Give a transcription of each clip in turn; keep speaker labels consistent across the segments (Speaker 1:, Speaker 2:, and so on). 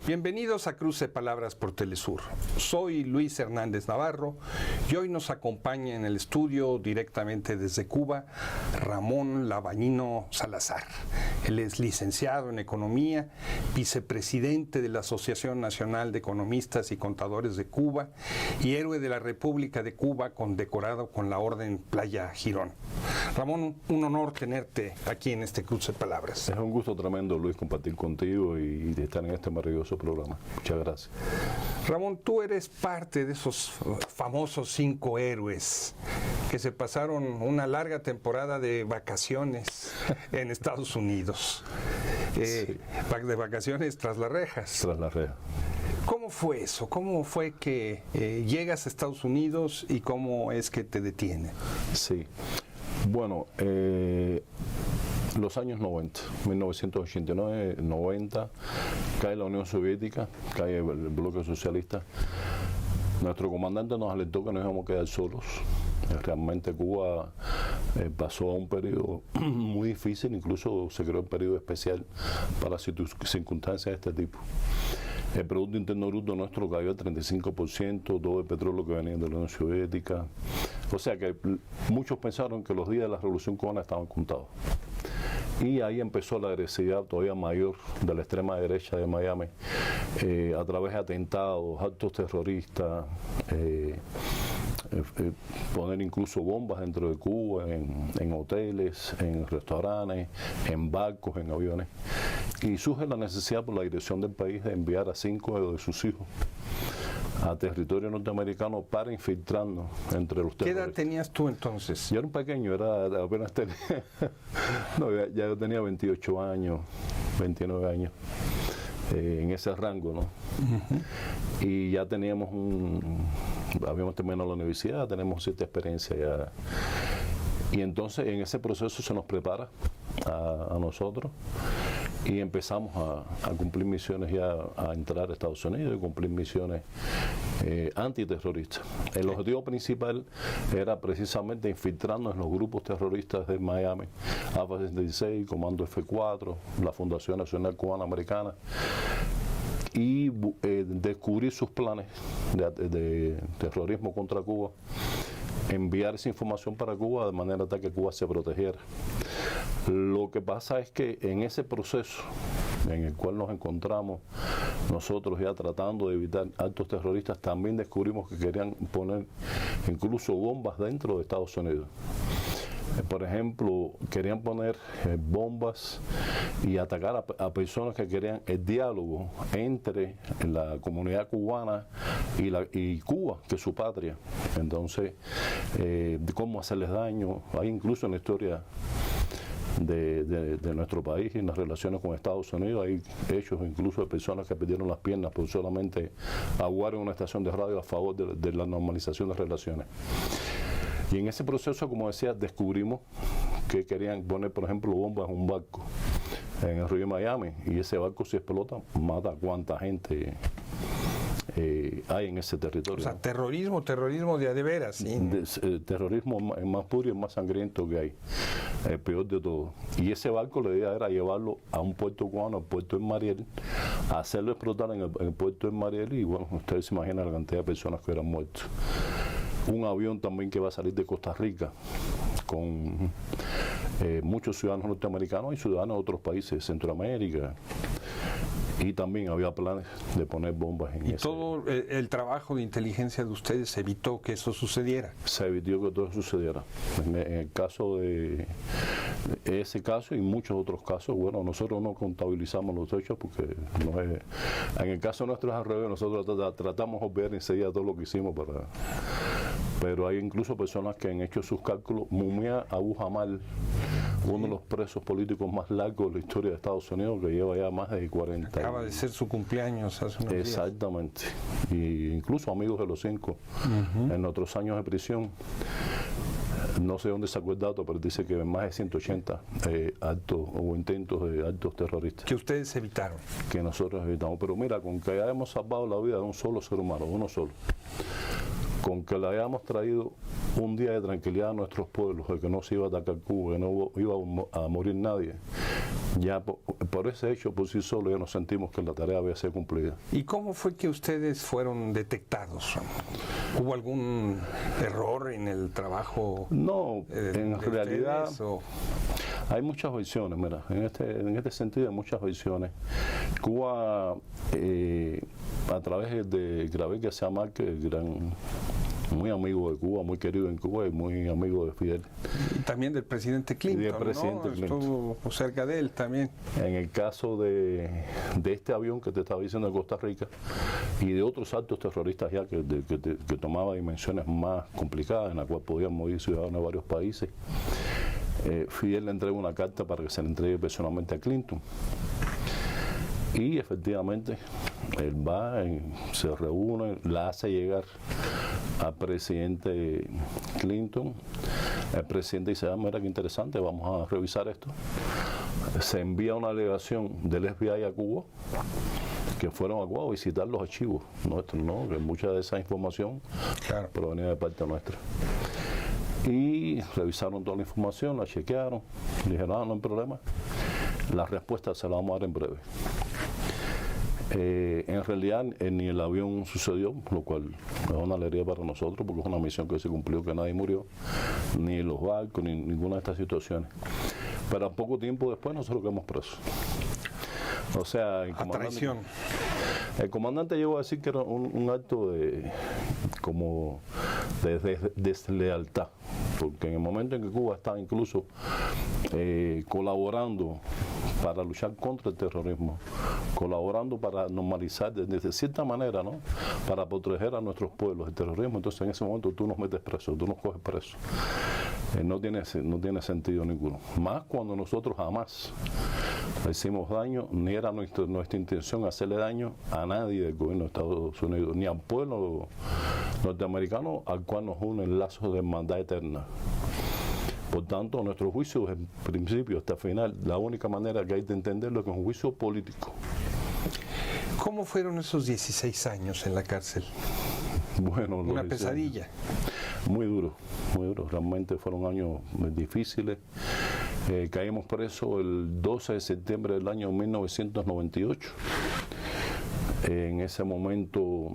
Speaker 1: Bienvenidos a Cruce Palabras por Telesur. Soy Luis Hernández Navarro y hoy nos acompaña en el estudio directamente desde Cuba Ramón Labañino Salazar. Él es licenciado en Economía, vicepresidente de la Asociación Nacional de Economistas y Contadores de Cuba y héroe de la República de Cuba condecorado con la Orden Playa Girón. Ramón, un honor tenerte aquí en este Cruce Palabras.
Speaker 2: Es un gusto tremendo, Luis, compartir contigo y de estar en este maravilloso programa. Muchas gracias.
Speaker 1: Ramón, tú eres parte de esos famosos 5 héroes que se pasaron una larga temporada de vacaciones en Estados Unidos.
Speaker 2: Sí.
Speaker 1: De vacaciones tras las rejas.
Speaker 2: Tras la reja.
Speaker 1: ¿Cómo fue eso? ¿Cómo fue que llegas a Estados Unidos y cómo es que te detienen?
Speaker 2: Sí. Bueno, los años 90, 1989, 90, cae la Unión Soviética, cae el bloque socialista. Nuestro comandante nos alertó que nos íbamos a quedar solos. Realmente Cuba pasó a un periodo muy difícil, incluso se creó un periodo especial para circunstancias de este tipo. El Producto Interno Bruto nuestro cayó al 35%, todo el petróleo que venía de la Unión Soviética. O sea que muchos pensaron que los días de la Revolución Cubana estaban contados. Y ahí empezó la agresividad todavía mayor de la extrema derecha de Miami, a través de atentados, actos terroristas, poner incluso bombas dentro de Cuba, en hoteles, en restaurantes, en barcos, en aviones. Y surge la necesidad por la dirección del país de enviar a 5 de sus hijos a territorio norteamericano para infiltrarnos entre los terroristas.
Speaker 1: ¿Qué edad tenías tú entonces?
Speaker 2: Yo era un pequeño, apenas tenía, no, ya yo tenía 28 años, 29 años, en ese rango, ¿no? Uh-huh. Y ya teníamos habíamos terminado la universidad, tenemos cierta experiencia ya. Y entonces en ese proceso se nos prepara a nosotros y empezamos a cumplir misiones ya, a entrar a Estados Unidos y cumplir misiones antiterroristas. El objetivo principal era precisamente infiltrarnos en los grupos terroristas de Miami, AFA 66, Comando F4, la Fundación Nacional Cubana Americana, y descubrir sus planes de terrorismo contra Cuba, enviar esa información para Cuba de manera tal que Cuba se protegiera. Lo que pasa es que en ese proceso en el cual nos encontramos nosotros ya tratando de evitar actos terroristas, también descubrimos que querían poner incluso bombas dentro de Estados Unidos. Por ejemplo, querían poner bombas y atacar a personas que querían el diálogo entre la comunidad cubana y Cuba, que es su patria. Entonces, cómo hacerles daño. Hay incluso en la historia de nuestro país y en las relaciones con Estados Unidos hay hechos incluso de personas que perdieron las piernas por solamente aguar en una estación de radio a favor de la normalización de relaciones. Y en ese proceso, como decía, descubrimos que querían poner, por ejemplo, bombas en un barco en el río de Miami, y ese barco, si explota, mata a cuánta gente hay en ese territorio.
Speaker 1: O sea, terrorismo de veras. ¿Sí?
Speaker 2: Terrorismo más puro y más sangriento que hay, el peor de todo. Y ese barco, la idea era llevarlo a un puerto cubano, al puerto de Mariel, hacerlo explotar en el puerto de Mariel, y bueno, ustedes se imaginan la cantidad de personas que eran muertas. Un avión también que va a salir de Costa Rica con muchos ciudadanos norteamericanos y ciudadanos de otros países de Centroamérica. Y también había planes de poner bombas en ese. ¿Y
Speaker 1: todo el trabajo de inteligencia de ustedes evitó que eso sucediera?
Speaker 2: Se evitó que todo sucediera. En el caso de ese caso y muchos otros casos, bueno, nosotros no contabilizamos los hechos porque no es, en el caso nuestro es al revés, nosotros tratamos de ver enseguida todo lo que hicimos pero hay incluso personas que han hecho sus cálculos. Mumia Abu Jamal, uno de los presos políticos más largos de la historia de Estados Unidos, que lleva ya más de 40 años.
Speaker 1: Acaba de ser su cumpleaños hace unos días.
Speaker 2: Exactamente. Y incluso amigos de los 5, en otros años de prisión. No sé dónde sacó el dato, pero dice que más de 180 actos o intentos de actos terroristas.
Speaker 1: Que ustedes evitaron.
Speaker 2: Que nosotros evitamos. Pero mira, con que hayamos salvado la vida de un solo ser humano, uno solo, con que le hayamos traído un día de tranquilidad a nuestros pueblos, de que no se iba a atacar Cuba, que no iba a morir nadie, ya por ese hecho, por sí solo, ya nos sentimos que la tarea había sido cumplida.
Speaker 1: ¿Y cómo fue que ustedes fueron detectados? ¿Hubo algún error en el trabajo?
Speaker 2: No, en realidad
Speaker 1: ustedes,
Speaker 2: hay muchas versiones, mira, en este sentido hay muchas versiones. Cuba, a través de Gravel García Márquez, muy amigo de Cuba, muy querido en Cuba y muy amigo de Fidel.
Speaker 1: Y también del presidente Clinton,
Speaker 2: del presidente Clinton.
Speaker 1: Estuvo cerca de él también.
Speaker 2: En el caso de este avión que te estaba diciendo de Costa Rica y de otros actos terroristas ya que tomaba dimensiones más complicadas, en la cual podían morir ciudadanos de varios países, Fidel le entregó una carta para que se le entregue personalmente a Clinton. Y efectivamente, él va, se reúne, la hace llegar al presidente Clinton. El presidente dice, mira qué interesante, vamos a revisar esto. Se envía una delegación del FBI a Cuba, que fueron a Cuba a visitar los archivos nuestros, ¿no? Que mucha de esa información provenía de parte nuestra. Y revisaron toda la información, la chequearon, dijeron, no hay problema, la respuesta se la vamos a dar en breve. En realidad ni el avión sucedió, lo cual es una alegría para nosotros porque es una misión que se cumplió, que nadie murió, ni los barcos, ni ninguna de estas situaciones. Pero a poco tiempo después nosotros quedamos presos. O sea, el comandante llegó a decir que era un acto de deslealtad, porque en el momento en que Cuba estaba incluso colaborando para luchar contra el terrorismo, colaborando para normalizar de cierta manera, ¿no?, para proteger a nuestros pueblos del terrorismo, entonces en ese momento tú nos metes presos, tú nos coges presos. No tiene sentido ninguno. Más cuando nosotros jamás le hicimos daño, ni era nuestra intención hacerle daño a nadie del gobierno de Estados Unidos, ni al pueblo norteamericano al cual nos unen lazos de hermandad eterna. Por tanto, nuestro juicio, desde el principio hasta el final, la única manera que hay de entenderlo es que es un juicio político.
Speaker 1: ¿Cómo fueron esos 16 años en la cárcel?
Speaker 2: Bueno,
Speaker 1: una pesadilla.
Speaker 2: Muy duro, realmente fueron años difíciles. Caímos presos el 12 de septiembre del año 1998. En ese momento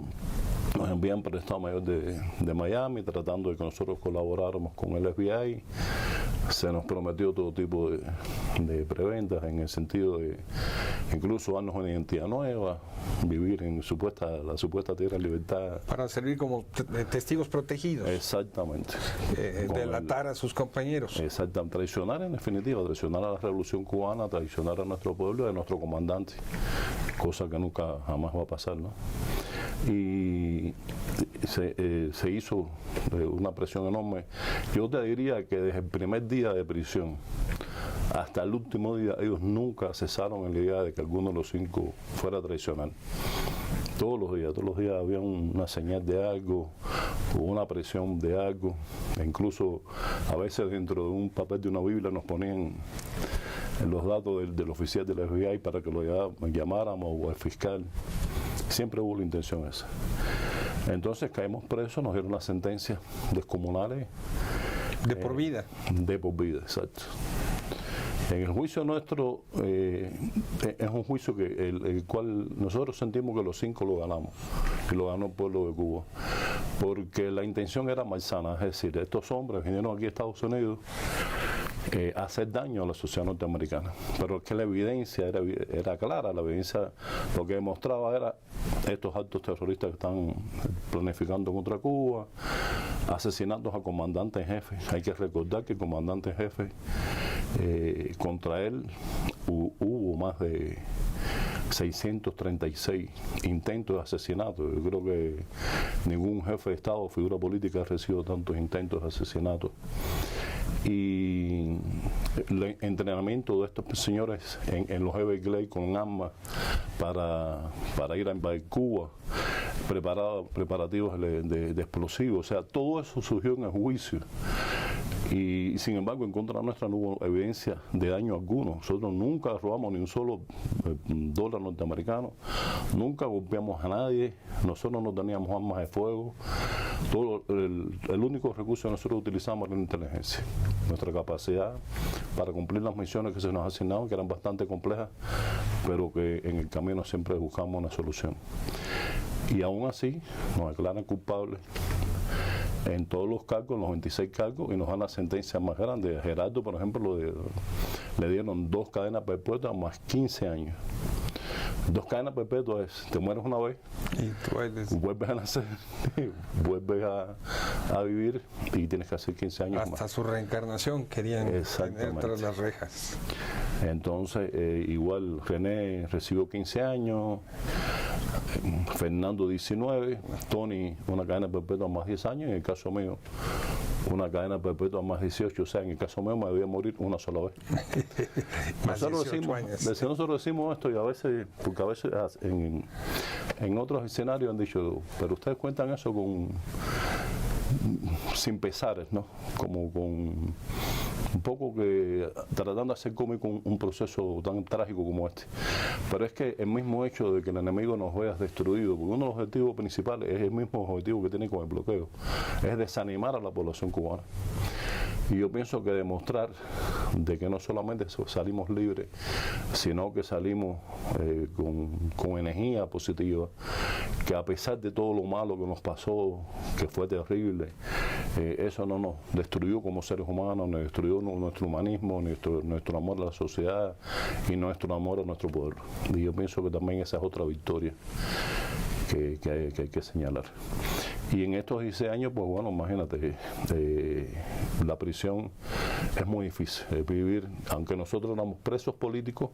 Speaker 2: nos envían para el Estado Mayor de Miami, tratando de que nosotros colaboráramos con el FBI. Se nos prometió todo tipo de preventas, en el sentido de incluso darnos una identidad nueva, vivir en la supuesta tierra de libertad.
Speaker 1: Para servir como testigos protegidos.
Speaker 2: Exactamente.
Speaker 1: Delatar a sus compañeros.
Speaker 2: Exactamente. Traicionar, en definitiva, traicionar a la Revolución Cubana, traicionar a nuestro pueblo y a nuestro comandante, cosa que nunca jamás va a pasar, ¿no? Y se hizo una presión enorme. Yo te diría que desde el primer día de prisión hasta el último día, ellos nunca cesaron en la idea de que alguno de los 5 fuera a traicionar. Todos los días había una señal de algo, o una presión de algo. E incluso a veces dentro de un papel de una Biblia nos ponían los datos del oficial del FBI para que lo llamáramos, o al fiscal. Siempre hubo la intención esa. Entonces caímos presos, nos dieron las sentencias descomunales.
Speaker 1: ¿De por vida?
Speaker 2: De por vida, exacto. En el juicio nuestro es un juicio el cual nosotros sentimos que los 5 lo ganamos, y lo ganó el pueblo de Cuba, porque la intención era malsana, es decir, estos hombres vinieron aquí a Estados Unidos a hacer daño a la sociedad norteamericana, pero es que la evidencia era clara, la evidencia lo que demostraba era estos actos terroristas que están planificando contra Cuba, asesinatos a comandantes en jefe. Hay que recordar que el comandante en jefe, contra él hubo más de 636 intentos de asesinato. Yo creo que ningún jefe de Estado o figura política ha recibido tantos intentos de asesinato. Y el entrenamiento de estos señores en los Everglades con armas para ir a invadir Cuba, preparativos de explosivos, o sea, todo eso surgió en el juicio. Y sin embargo, en contra nuestra no hubo evidencia de daño alguno. Nosotros nunca robamos ni un solo dólar norteamericano, nunca golpeamos a nadie, nosotros no teníamos armas de fuego. El único recurso que nosotros utilizamos era la inteligencia, nuestra capacidad para cumplir las misiones que se nos asignaban, que eran bastante complejas, pero que en el camino siempre buscamos una solución. Y aún así nos declaran culpables en todos los cargos, en los 26 cargos, y nos dan la sentencia más grande. A Gerardo, por ejemplo, le dieron 2 cadenas perpetuas más 15 años. 2 cadenas perpetuas es, te mueres una vez, y vuelves a nacer, vuelves a vivir y tienes que hacer 15 años
Speaker 1: hasta
Speaker 2: más.
Speaker 1: su reencarnación querían tener tras las rejas.
Speaker 2: Entonces, igual René recibió 15 años, Fernando 19, Tony una cadena perpetua más 10 años, y en el caso mío una cadena perpetua más 18, o sea, en el caso mío me debía morir una sola vez. Nosotros decimos esto, y a veces, porque a veces en otros escenarios han dicho, pero ustedes cuentan eso sin pesares, ¿no? Como con un poco que tratando de hacer cómico un proceso tan trágico como este. Pero es que el mismo hecho de que el enemigo nos vea destruido, porque uno de los objetivos principales es el mismo objetivo que tiene con el bloqueo, es desanimar a la población cubana. Y yo pienso que demostrar de que no solamente salimos libres, sino que salimos con energía positiva, que a pesar de todo lo malo que nos pasó, que fue terrible, eso no nos destruyó como seres humanos, nos destruyó nuestro humanismo, nuestro amor a la sociedad y nuestro amor a nuestro pueblo. Y yo pienso que también esa es otra victoria que hay que señalar. Y en estos 16 años, pues bueno, imagínate, la prisión es muy difícil. Vivir, aunque nosotros éramos presos políticos,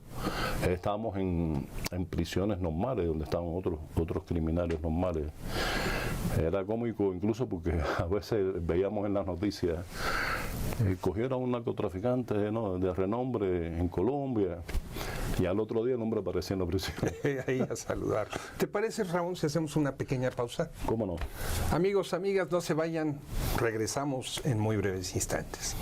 Speaker 2: estábamos en prisiones normales, donde estaban otros criminales normales. Era cómico incluso porque a veces veíamos en las noticias, cogieron a un narcotraficante, ¿no?, de renombre en Colombia, y al otro día el hombre aparecía en la prisión.
Speaker 1: Ahí a saludar. ¿Te parece, Ramón, si hacemos una pequeña pausa?
Speaker 2: ¿Cómo no?
Speaker 1: Amigos, amigas, no se vayan, regresamos en muy breves instantes.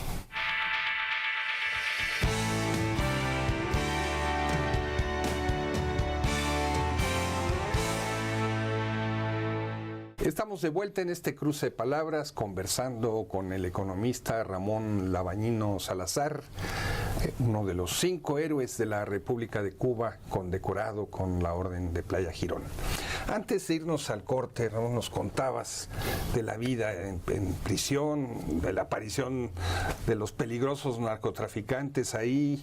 Speaker 1: Estamos de vuelta en este cruce de palabras, conversando con el economista Ramón Labañino Salazar, uno de los 5 héroes de la República de Cuba, condecorado con la Orden de Playa Girón. Antes de irnos al corte, Ramón, nos contabas de la vida en prisión, de la aparición de los peligrosos narcotraficantes ahí,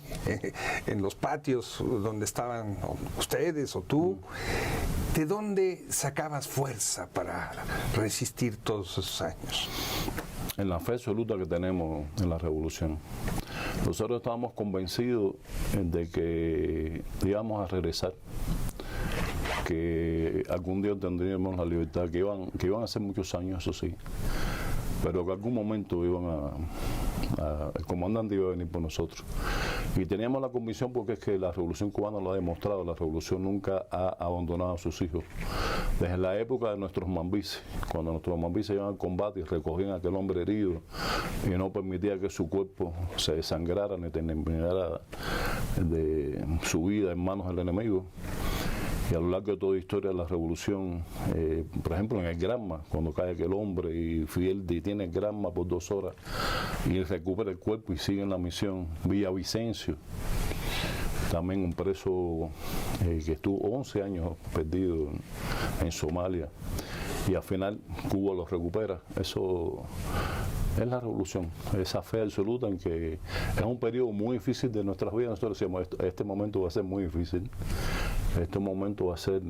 Speaker 1: en los patios donde estaban ustedes o tú. ¿De dónde sacabas fuerza para resistir todos esos años?
Speaker 2: En la fe absoluta que tenemos en la revolución. Nosotros estábamos convencidos de que íbamos a regresar, que algún día tendríamos la libertad, que iban a ser muchos años, eso sí, pero que algún momento el comandante iba a venir por nosotros. Y teníamos la convicción, porque es que la Revolución Cubana lo ha demostrado, la Revolución nunca ha abandonado a sus hijos. Desde la época de nuestros mambises, cuando nuestros mambises iban al combate y recogían a aquel hombre herido y no permitía que su cuerpo se desangrara ni terminara de su vida en manos del enemigo. Y a lo largo de toda la historia de la revolución, por ejemplo en el Granma, cuando cae aquel hombre y Fidel detiene el Granma por 2 horas y recupera el cuerpo y sigue en la misión. Villavicencio, también un preso que estuvo 11 años perdido en Somalia, y al final Cuba lo recupera. Eso es la revolución, esa fe absoluta en que es un periodo muy difícil de nuestras vidas. Nosotros decíamos, este momento va a ser muy difícil, este momento va a ser,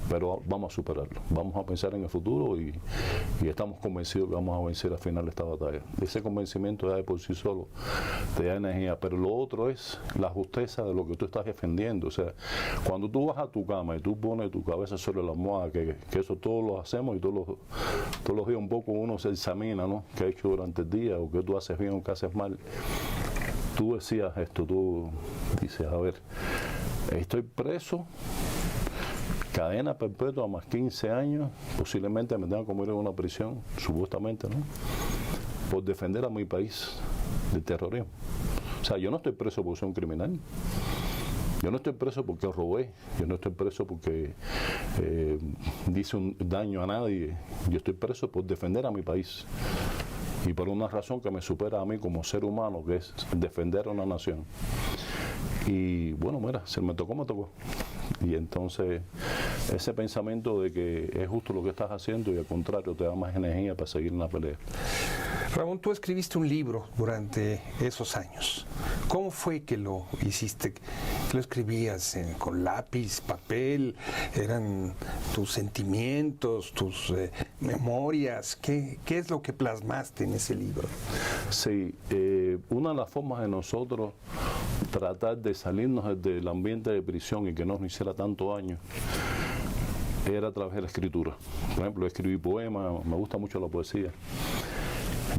Speaker 2: pero vamos a superarlo, vamos a pensar en el futuro y estamos convencidos que vamos a vencer al final esta batalla. Ese convencimiento ya de por sí solo te da energía, pero lo otro es la justeza de lo que tú estás defendiendo. O sea, cuando tú vas a tu cama y tú pones tu cabeza sobre la almohada, que eso todos lo hacemos y todos los días un poco uno se examina, ¿no?, qué ha hecho durante el día, o qué tú haces bien o qué haces mal. Tú decías esto, tú dices, a ver, estoy preso, cadena perpetua más 15 años, posiblemente me tengan que morir en una prisión, supuestamente, ¿no?, por defender a mi país. del terrorismo. O sea, yo no estoy preso porque soy un criminal. Yo no estoy preso porque robé, yo no estoy preso porque hice un daño a nadie. Yo estoy preso por defender a mi país y por una razón que me supera a mí como ser humano, que es defender a una nación. Y bueno, mira, si me tocó, me tocó. Y entonces ese pensamiento de que es justo lo que estás haciendo y al contrario te da más energía para seguir en la pelea.
Speaker 1: Ramón, tú escribiste un libro durante esos años. ¿Cómo fue que lo hiciste? ¿Lo escribías con lápiz, papel? ¿Eran tus sentimientos, tus memorias? ¿Qué es lo que plasmaste en ese libro?
Speaker 2: Sí, una de las formas de nosotros tratar de salirnos del ambiente de prisión y que no nos hiciera tanto daño era a través de la escritura. Por ejemplo, escribí poemas, me gusta mucho la poesía.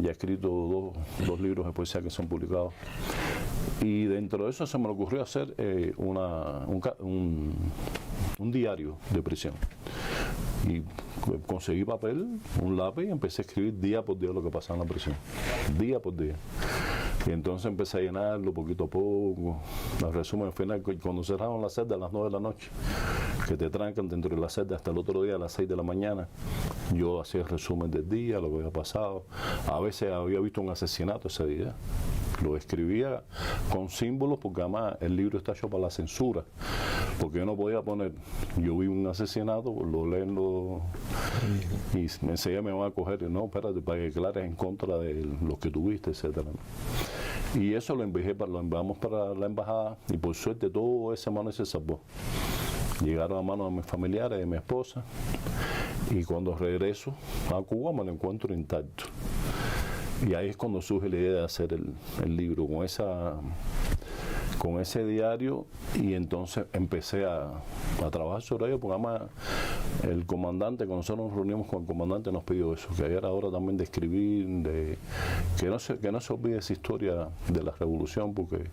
Speaker 2: Ya he escrito dos libros de poesía que son publicados. Y dentro de eso se me ocurrió hacer un diario de prisión. Y conseguí papel, un lápiz y empecé a escribir día por día lo que pasaba en la prisión. Día por día. Y entonces empecé a llenarlo poquito a poco. El resumen final, cuando cerraron la celda a las 9 de la noche, que te trancan dentro de la celda hasta el otro día a las 6 de la mañana, yo hacía el resumen del día, lo que había pasado. A veces había visto un asesinato ese día. Lo escribía con símbolos porque además el libro está hecho para la censura. Porque yo no podía poner, yo vi un asesinato, lo leen y enseguida me van a coger, no, espérate, para que aclares en contra de lo que tuviste, etcétera. Y eso lo enviamos para la embajada y por suerte todo ese mano se salvó. Llegaron a manos de mis familiares, de mi esposa, y cuando regreso a Cuba me lo encuentro intacto. Y ahí es cuando surge la idea de hacer el libro con ese diario, y entonces empecé a trabajar sobre ello, porque además el comandante, cuando nosotros nos reunimos con el comandante, nos pidió eso, que era hora también de escribir, que no se olvide esa historia de la revolución, porque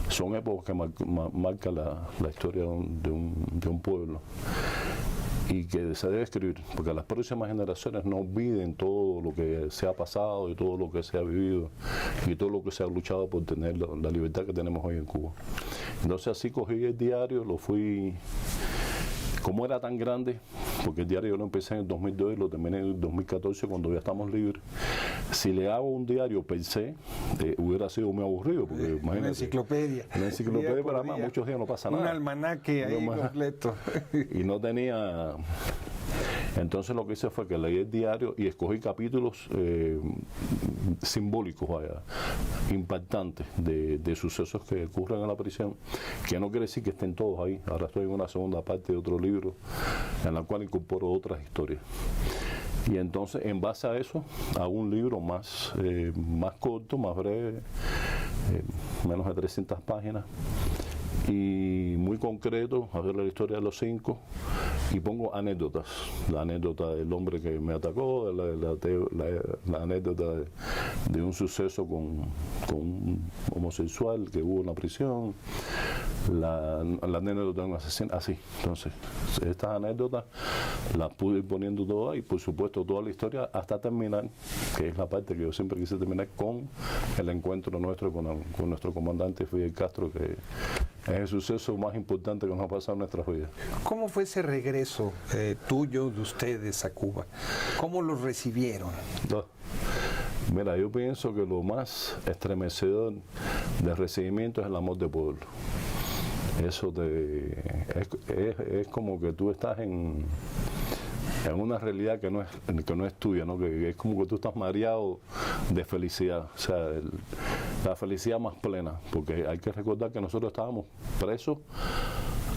Speaker 2: son épocas que marcan la historia de un pueblo. Y que se debe escribir, porque las próximas generaciones no olviden todo lo que se ha pasado y todo lo que se ha vivido y todo lo que se ha luchado por tener la libertad que tenemos hoy en Cuba. Entonces así cogí el diario, lo fui, como era tan grande, porque el diario yo lo empecé en el 2002 y lo terminé en el 2014 cuando ya estamos libres. Si le hago un diario per se, hubiera sido muy aburrido, porque imagínate.
Speaker 1: Una enciclopedia.
Speaker 2: Una enciclopedia, pero además muchos días no pasa nada.
Speaker 1: Un almanaque ahí completo.
Speaker 2: Y no tenía... Entonces lo que hice fue que leí el diario y escogí capítulos simbólicos, impactantes de sucesos que ocurren en la prisión, que no quiere decir que estén todos ahí. Ahora estoy en una segunda parte de otro libro en la cual incorporo otras historias. Y entonces, en base a eso, hago un libro más corto, más breve, menos de 300 páginas, y muy concreto, hacer la historia de los 5, y pongo anécdotas. La anécdota del hombre que me atacó, la anécdota de un suceso con un homosexual que hubo en la prisión, la anécdota de un asesino, así. Entonces, estas anécdotas las pude ir poniendo todas y por supuesto toda la historia hasta terminar, que es la parte que yo siempre quise terminar, con el encuentro nuestro con nuestro comandante Fidel Castro, que es el suceso más importante que nos ha pasado en nuestras vidas.
Speaker 1: ¿Cómo fue ese regreso tuyo, de ustedes, a Cuba? ¿Cómo los recibieron?
Speaker 2: Mira, yo pienso que lo más estremecedor del recibimiento es el amor del pueblo. Eso es como que tú estás en una realidad que no es tuya, ¿no? Que es como que tú estás mareado de felicidad, o sea, la felicidad más plena, porque hay que recordar que nosotros estábamos presos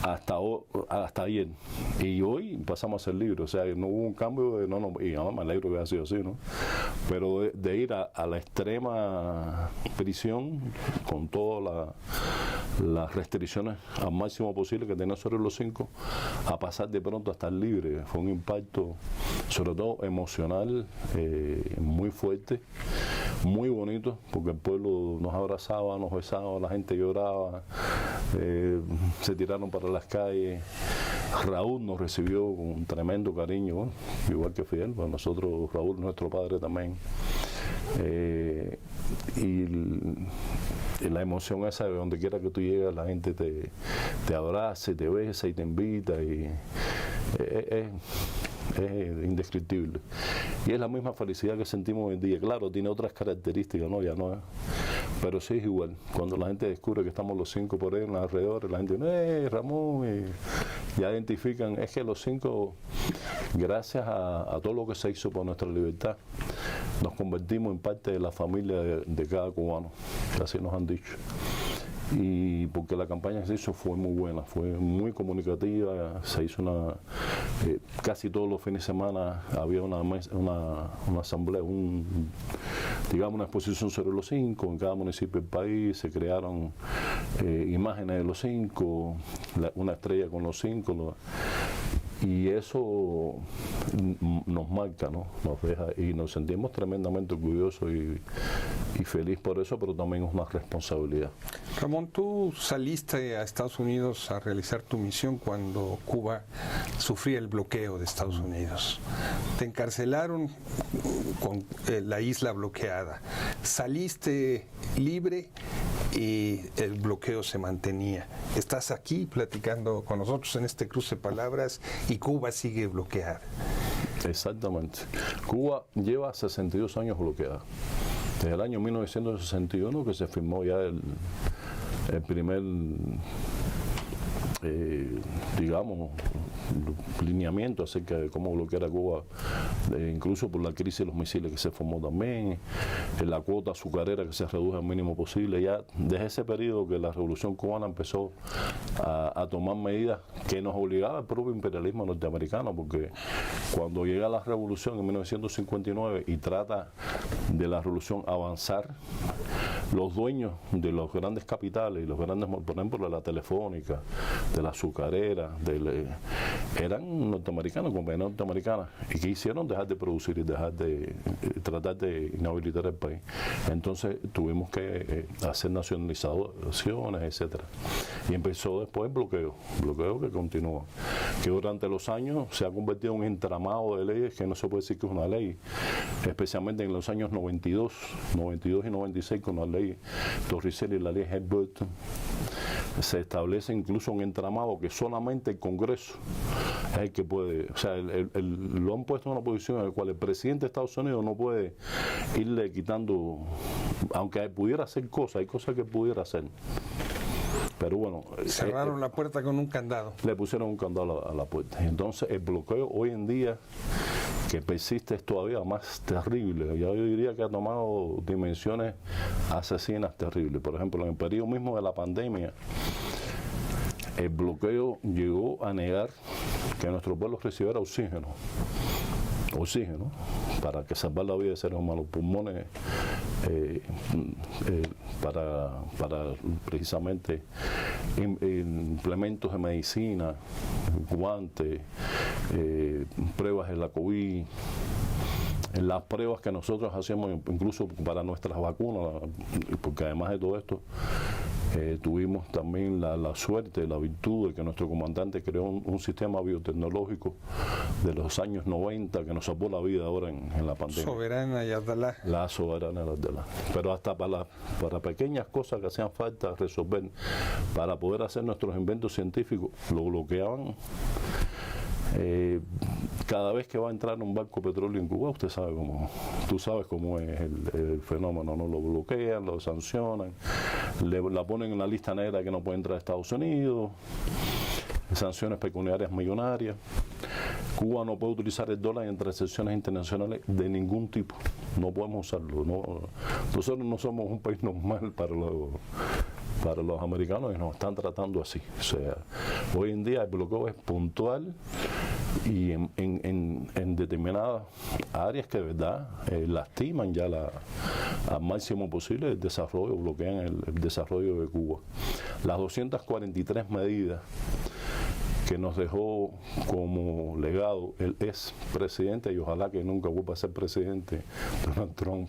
Speaker 2: hasta ayer, y hoy pasamos a ser libres, o sea, no hubo un cambio y además me alegro que haya sido así, ¿no? Pero de ir a la extrema prisión con todas las restricciones al máximo posible que tenían sobre los 5, a pasar de pronto a estar libre, fue un impacto sobre todo emocional muy fuerte, muy bonito, porque el pueblo nos abrazaba, nos besaba, la gente lloraba, se tiraron para las calles. Raúl nos recibió con un tremendo cariño, bueno, igual que Fidel, pues nosotros, Raúl, nuestro padre también. Y la emoción esa de donde quiera que tú llegas, la gente te abraza, te besa y te invita, y es indescriptible. Y es la misma felicidad que sentimos hoy en día. Claro, tiene otras características, ¿no? Ya no es, pero sí es igual. Cuando la gente descubre que estamos los 5 por ahí en los alrededores, la gente dice, Ramón, y ya identifican, es que los 5, gracias a todo lo que se hizo por nuestra libertad, nos convertimos en parte de la familia de cada cubano, así nos han dicho. Y porque la campaña que se hizo fue muy buena, fue muy comunicativa, se hizo casi todos los fines de semana había una asamblea, digamos una exposición sobre los 5, en cada municipio del país se crearon imágenes de los 5, una estrella con los 5, y eso nos marca, ¿no? Nos deja, y nos sentimos tremendamente orgullosos y feliz por eso, pero también es una responsabilidad.
Speaker 1: Ramón, tú saliste a Estados Unidos a realizar tu misión cuando Cuba sufría el bloqueo de Estados Unidos. Te encarcelaron con la isla bloqueada. Saliste libre y el bloqueo se mantenía. Estás aquí platicando con nosotros en este cruce de palabras y Cuba sigue bloqueada.
Speaker 2: Exactamente. Cuba lleva 62 años bloqueada. Desde el año 1961 que se firmó ya el primer, digamos, lineamiento acerca de cómo bloquear a Cuba, incluso por la crisis de los misiles que se formó también, la cuota azucarera que se redujo al mínimo posible. Ya desde ese periodo que la Revolución Cubana empezó a tomar medidas que nos obligaba al propio imperialismo norteamericano, porque cuando llega la Revolución en 1959 y trata de la Revolución avanzar, los dueños de los grandes capitales y los grandes, por ejemplo, de la Telefónica, de la azucarera, eran norteamericanos, compañías norteamericanas, y que hicieron dejar de producir y dejar de tratar de inhabilitar el país. Entonces tuvimos que hacer nacionalizaciones, etcétera. Y empezó después el bloqueo que continúa, que durante los años se ha convertido en un entramado de leyes que no se puede decir que es una ley, especialmente en los años 92 y 96 con la ley Torricelli y la ley Helm-Burton. Se establece incluso un entramado que solamente el Congreso es el que puede, o sea, lo han puesto en una posición en la cual el presidente de Estados Unidos no puede irle quitando, aunque pudiera hacer cosas, hay cosas que pudiera hacer. Pero bueno,
Speaker 1: cerraron la puerta con un candado.
Speaker 2: Le pusieron un candado a la puerta. Entonces el bloqueo hoy en día que persiste es todavía más terrible. Yo diría que ha tomado dimensiones asesinas terribles. Por ejemplo, en el periodo mismo de la pandemia, el bloqueo llegó a negar que nuestro pueblo recibiera oxígeno para que salvar la vida de seres humanos, pulmones para precisamente implementos de medicina, guantes, pruebas de la COVID, las pruebas que nosotros hacíamos incluso para nuestras vacunas, porque además de todo esto tuvimos también la suerte, la virtud de que nuestro comandante creó un sistema biotecnológico de los años 90 que nos salvó la vida ahora en la pandemia.
Speaker 1: Soberana y Abdalá.
Speaker 2: La Soberana y Abdalá. Pero hasta para pequeñas cosas que hacían falta resolver para poder hacer nuestros inventos científicos, lo bloqueaban. Cada vez que va a entrar un barco de petróleo en Cuba, tú sabes cómo es el fenómeno, ¿no? Lo bloquean, lo sancionan, la ponen en la lista negra que no puede entrar a Estados Unidos, sanciones pecuniarias millonarias. Cuba no puede utilizar el dólar en transacciones internacionales de ningún tipo, no podemos usarlo. Nosotros no somos un país normal para los americanos y nos están tratando así. O sea, hoy en día el bloqueo es puntual y en determinadas áreas que de verdad lastiman ya al máximo posible el desarrollo, bloquean el desarrollo de Cuba. Las 243 medidas que nos dejó como legado el ex presidente, y ojalá que nunca vuelva a ser presidente, Donald Trump,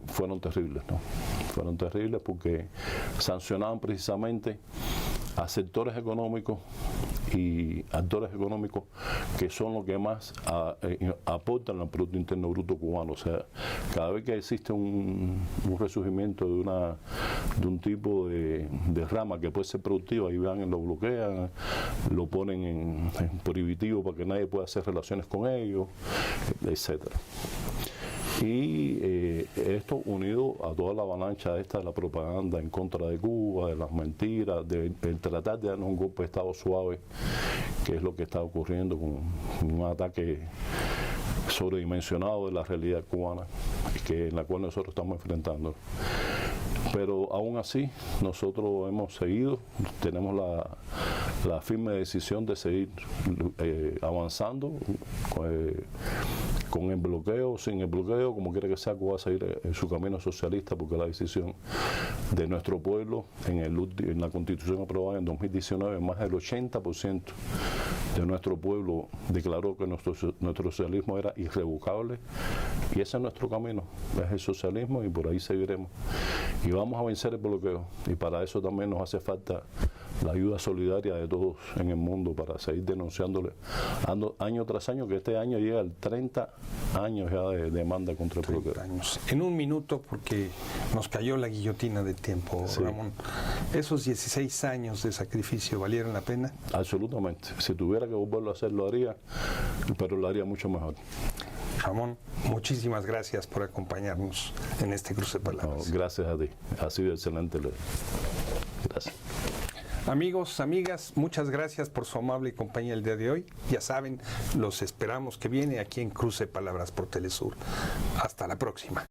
Speaker 2: fueron terribles, ¿no? Fueron terribles porque sancionaban precisamente a sectores económicos y actores económicos que son los que más aportan al Producto Interno Bruto cubano. O sea, cada vez que existe un resurgimiento de un tipo de rama que puede ser productiva, ahí van y lo bloquean, lo ponen en prohibitivo para que nadie pueda hacer relaciones con ellos, etcétera. Y esto unido a toda la avalancha esta de la propaganda en contra de Cuba, de las mentiras, de tratar de darnos un golpe de Estado suave, que es lo que está ocurriendo con un ataque sobredimensionado de la realidad cubana, en la cual nosotros estamos enfrentando. Pero aún así, nosotros hemos seguido, tenemos la firme decisión de seguir avanzando con el bloqueo, sin el bloqueo, como quiera que sea, Cuba va a seguir en su camino socialista, porque la decisión de nuestro pueblo en la Constitución aprobada en 2019, más del 80% de nuestro pueblo declaró que nuestro socialismo era irrevocable, y ese es nuestro camino, es el socialismo, y por ahí seguiremos. Y vamos a vencer el bloqueo, y para eso también nos hace falta la ayuda solidaria de todos en el mundo para seguir denunciándole año tras año, que este año llega al 30 años ya de demanda contra el bloqueo.
Speaker 1: Años. En un minuto, porque nos cayó la guillotina del tiempo, sí. Ramón, ¿esos 16 años de sacrificio valieron la pena?
Speaker 2: Absolutamente. Si tuviera que volverlo a hacer, lo haría, pero lo haría mucho mejor.
Speaker 1: Ramón, muchísimas gracias por acompañarnos en este cruce de palabras.
Speaker 2: No, gracias a ti. Ha sido excelente. Gracias.
Speaker 1: Amigos, amigas, muchas gracias por su amable compañía el día de hoy. Ya saben, los esperamos que viene aquí en Cruce de Palabras por Telesur. Hasta la próxima.